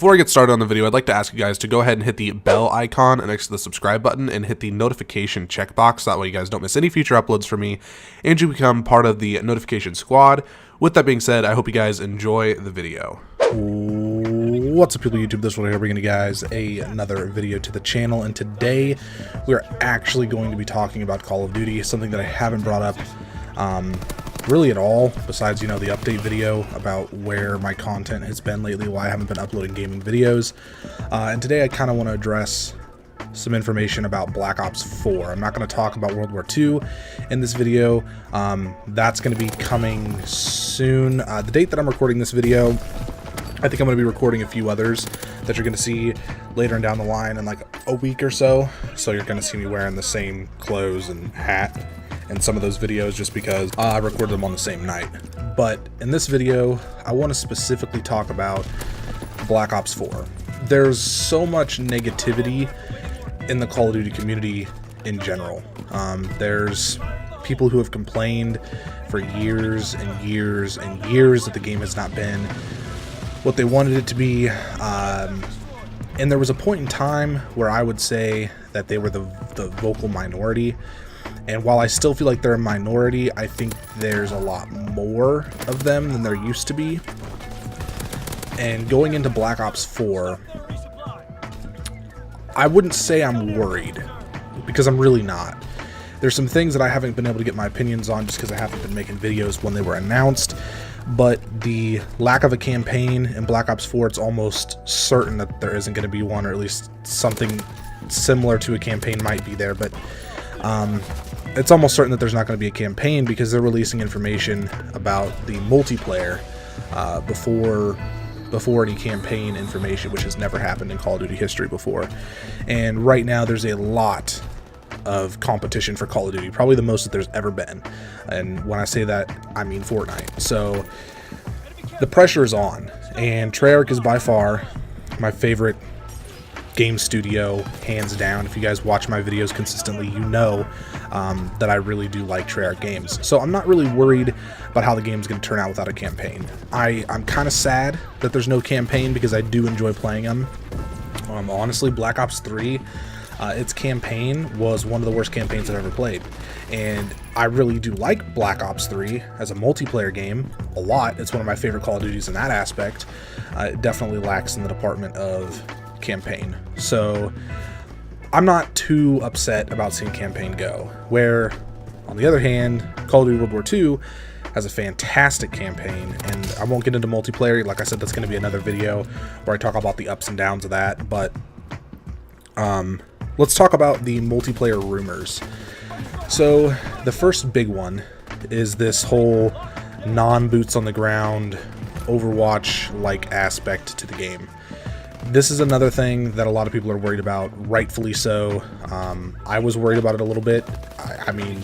Before I get started on the video, I'd like to ask you guys to go ahead and hit the bell icon next to the subscribe button and hit the notification checkbox. That way you guys don't miss any future uploads from me and you become part of the notification squad. With that being said, I hope you guys enjoy the video. What's up, people of YouTube? This one here bringing you guys another video to the channel, and today we're actually going to be talking about Call of Duty, something that I haven't brought up really at all, besides, you know, the update video about where my content has been lately, why I haven't been uploading gaming videos. And today I kind of want to address some information about Black Ops 4. I'm not going to talk about World War II in this video. That's going to be coming soon. The date that I'm recording this video, I think I'm going to be recording a few others that you're going to see later and down the line in like a week or so. So you're going to see me wearing the same clothes and hat in some of those videos just because I recorded them on the same night. But in this video, I want to specifically talk about Black Ops 4. There's so much negativity in the Call of Duty community in general. There's people who have complained for years and years and years that the game has not been what they wanted it to be. And there was a point in time where I would say that they were the vocal minority. And while I still feel like they're a minority, I think there's a lot more of them than there used to be. And going into Black Ops 4, I wouldn't say I'm worried, because I'm really not. There's some things that I haven't been able to get my opinions on just because I haven't been making videos when they were announced. But the lack of a campaign in Black Ops 4, it's almost certain that there isn't going to be one, or at least something similar to a campaign might be there. But it's almost certain that there's not going to be a campaign because they're releasing information about the multiplayer before any campaign information, which has never happened in Call of Duty history before. And right now there's a lot of competition for Call of Duty, probably the most that there's ever been. And when I say that, I mean Fortnite. So the pressure is on, and Treyarch is by far my favorite game studio, hands down. If you guys watch my videos consistently, you know that I really do like Treyarch games. So I'm not really worried about how the game's going to turn out without a campaign. I'm kind of sad that there's no campaign because I do enjoy playing them. Honestly, Black Ops 3, its campaign was one of the worst campaigns I've ever played. And I really do like Black Ops 3 as a multiplayer game a lot. It's one of my favorite Call of Duties in that aspect. It definitely lacks in the department of campaign. So I'm not too upset about seeing campaign go. Where, on the other hand, Call of Duty World War II has a fantastic campaign, and I won't get into multiplayer. Like I said, that's going to be another video where I talk about the ups and downs of that. But let's talk about the multiplayer rumors. So the first big one is this whole non-boots on the ground Overwatch-like aspect to the game. This is another thing that a lot of people are worried about, rightfully so. I was worried about it a little bit. I mean,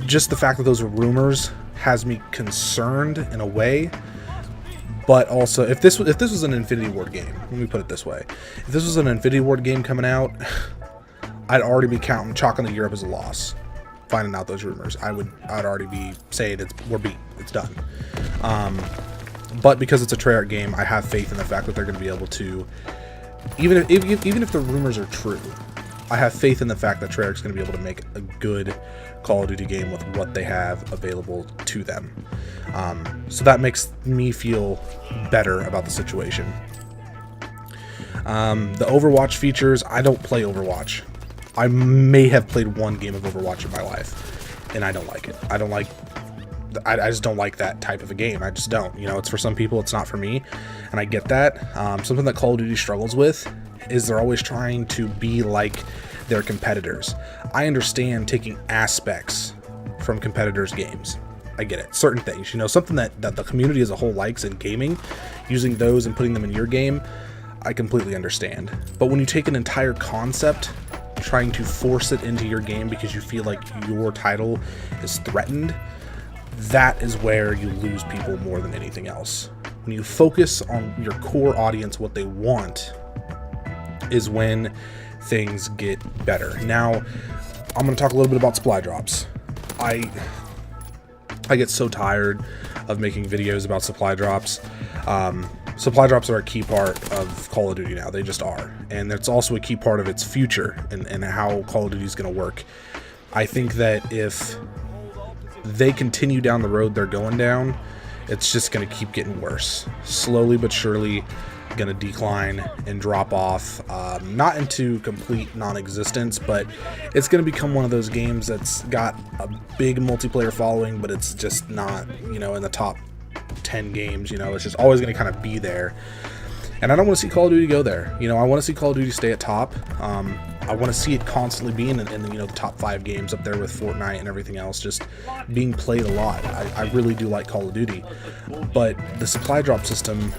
just the fact that those are rumors has me concerned in a way. But also, if this was an Infinity Ward game, let me put it this way: if this was an Infinity Ward game coming out, I'd already be chalking the year up as a loss. Finding out those rumors, I'd already be saying we're beat, it's done. But because it's a Treyarch game, I have faith in the fact that they're going to be able to, even if the rumors are true, I have faith in the fact that Treyarch's going to be able to make a good Call of Duty game with what they have available to them. So that makes me feel better about the situation. The Overwatch features, I don't play Overwatch. I may have played one game of Overwatch in my life, and I don't like it. I just don't like that type of a game. I just don't. You know, it's for some people, it's not for me, and I get that. Something that Call of Duty struggles with is they're always trying to be like their competitors. I understand taking aspects from competitors' games. I get it. Certain things, you know, something that the community as a whole likes in gaming, using those and putting them in your game, I completely understand. But when you take an entire concept, trying to force it into your game because you feel like your title is threatened, that is where you lose people more than anything else. When you focus on your core audience, what they want, is when things get better. Now, I'm going to talk a little bit about supply drops. I get so tired of making videos about supply drops. supply drops are a key part of Call of Duty now. They just are. And it's also a key part of its future and how Call of Duty is going to work. I think that if they continue down the road they're going down, it's just going to keep getting worse. Slowly but surely going to decline and drop off, not into complete non-existence, but it's going to become one of those games that's got a big multiplayer following, but it's just not, you know, in the top 10 games. You know, it's just always going to kind of be there. And I don't want to see Call of Duty go there. You know, I want to see Call of Duty stay at top. I want to see it constantly being in you know, the top 5 games up there with Fortnite and everything else, just being played a lot. I really do like Call of Duty, but the supply drop system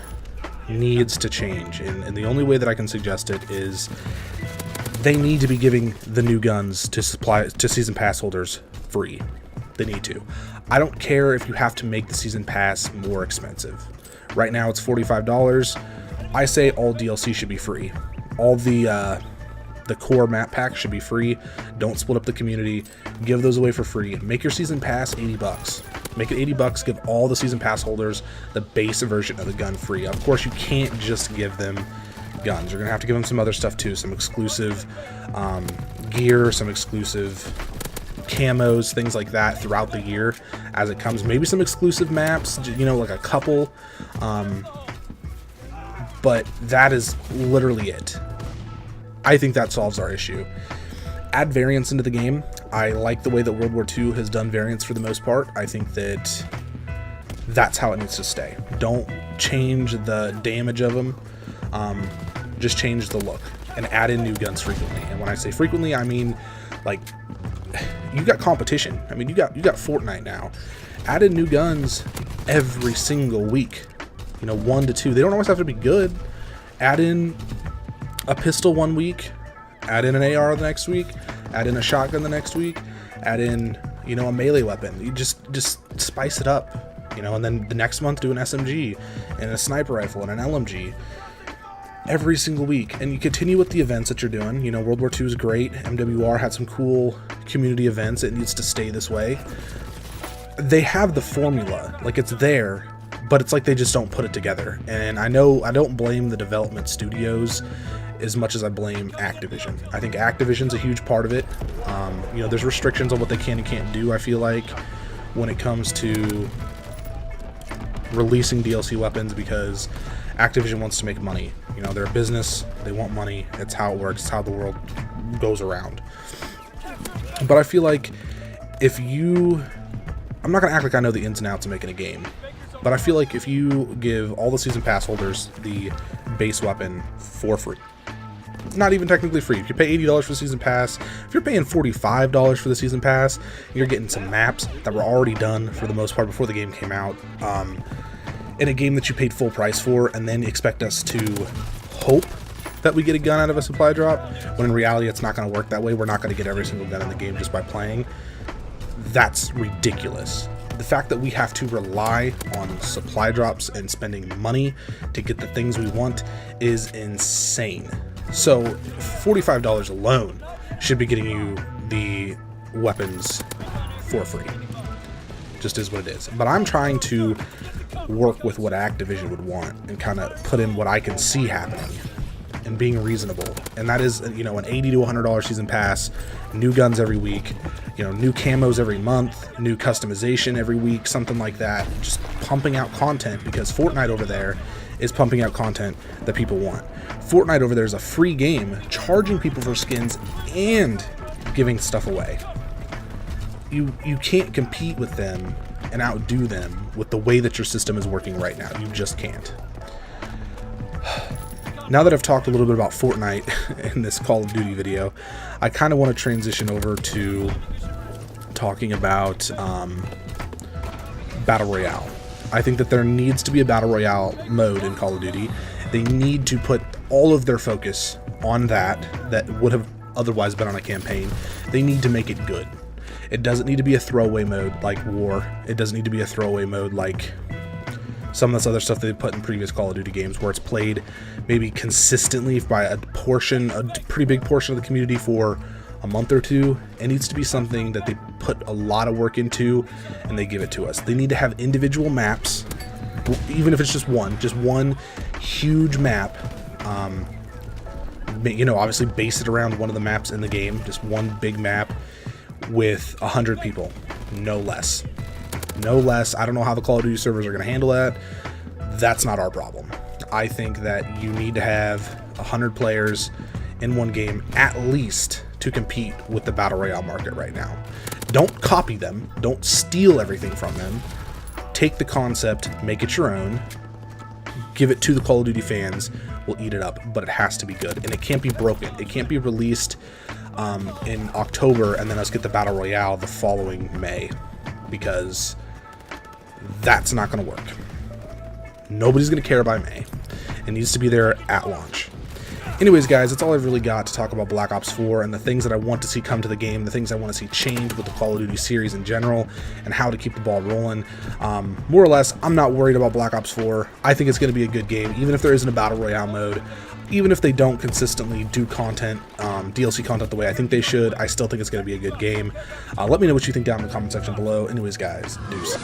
needs to change, and the only way that I can suggest it is they need to be giving the new guns to season pass holders free. They need to. I don't care if you have to make the season pass more expensive. Right now it's $45. I say all DLC should be free. All the core map packs should be free. Don't split up the community. Give those away for free. Make your season pass $80. Make it $80. Give all the season pass holders the base version of the gun free. Of course, you can't just give them guns. You're gonna have to give them some other stuff too. Some exclusive gear, some exclusive camos, things like that throughout the year as it comes. Maybe some exclusive maps, you know, like a couple. But that is literally it. I think that solves our issue. Add variants into the game. I like the way that World War II has done variants for the most part. I think that that's how it needs to stay. Don't change the damage of them. Just change the look and add in new guns frequently. And when I say frequently, I mean, like, you got competition. I mean, you got Fortnite now. Add in new guns every single week. You know, 1 to 2. They don't always have to be good. Add in a pistol one week, add in an AR the next week, add in a shotgun the next week, add in, you know, a melee weapon. You just spice it up, you know, and then the next month do an SMG and a sniper rifle and an LMG every single week. And you continue with the events that you're doing. You know, World War II is great. MWR had some cool community events. It needs to stay this way. They have the formula, like, it's there, but it's like they just don't put it together. And I know I don't blame the development studios as much as I blame Activision. I think Activision's a huge part of it. You know, there's restrictions on what they can and can't do, I feel like, when it comes to releasing DLC weapons, because Activision wants to make money. You know, they're a business, they want money, it's how it works, it's how the world goes around. But I feel like if you... I'm not going to act like I know the ins and outs of making a game, but I feel like if you give all the season pass holders the base weapon for free, not even technically free. If you pay $80 for the season pass, if you're paying $45 for the season pass, you're getting some maps that were already done for the most part before the game came out, in a game that you paid full price for, and then expect us to hope that we get a gun out of a supply drop, when in reality it's not going to work that way. We're not going to get every single gun in the game just by playing. That's ridiculous. The fact that we have to rely on supply drops and spending money to get the things we want is insane. So $45 alone should be getting you the weapons for free. Just is what it is. But I'm trying to work with what Activision would want and kind of put in what I can see happening and being reasonable. And that is, you know, an $80 to $100 season pass, new guns every week, you know, new camos every month, new customization every week, something like that. Just pumping out content, because Fortnite over there is pumping out content that people want. Fortnite over there is a free game, charging people for skins and giving stuff away. You can't compete with them and outdo them with the way that your system is working right now. You just can't. Now that I've talked a little bit about Fortnite in this Call of Duty video, I kind of want to transition over to talking about Battle Royale. I think that there needs to be a Battle Royale mode in Call of Duty. They need to put all of their focus on that would have otherwise been on a campaign. They need to make it good. It doesn't need to be a throwaway mode like War. It doesn't need to be a throwaway mode like some of this other stuff they put in previous Call of Duty games, where it's played maybe consistently by a pretty big portion of the community for a month or two. It needs to be something that they put a lot of work into and they give it to us. They need to have individual maps even if it's just one huge map. You know, obviously base it around one of the maps in the game, just one big map with 100 people, no less. No less. I don't know how the Call of Duty servers are going to handle that. That's not our problem. I think that you need to have 100 players in one game at least to compete with the Battle Royale market right now. Don't copy them. Don't steal everything from them. Take the concept, make it your own, give it to the Call of Duty fans. We'll eat it up, but it has to be good, and it can't be broken. It can't be released in October and then us get the Battle Royale the following May, because that's not going to work. Nobody's going to care by May. It needs to be there at launch. Anyways, guys, that's all I've really got to talk about Black Ops 4 and the things that I want to see come to the game, the things I want to see change with the Call of Duty series in general, and how to keep the ball rolling. More or less, I'm not worried about Black Ops 4. I think it's going to be a good game, even if there isn't a Battle Royale mode. Even if they don't consistently do content, DLC content the way I think they should, I still think it's going to be a good game. Let me know what you think down in the comment section below. Anyways, guys, deuces.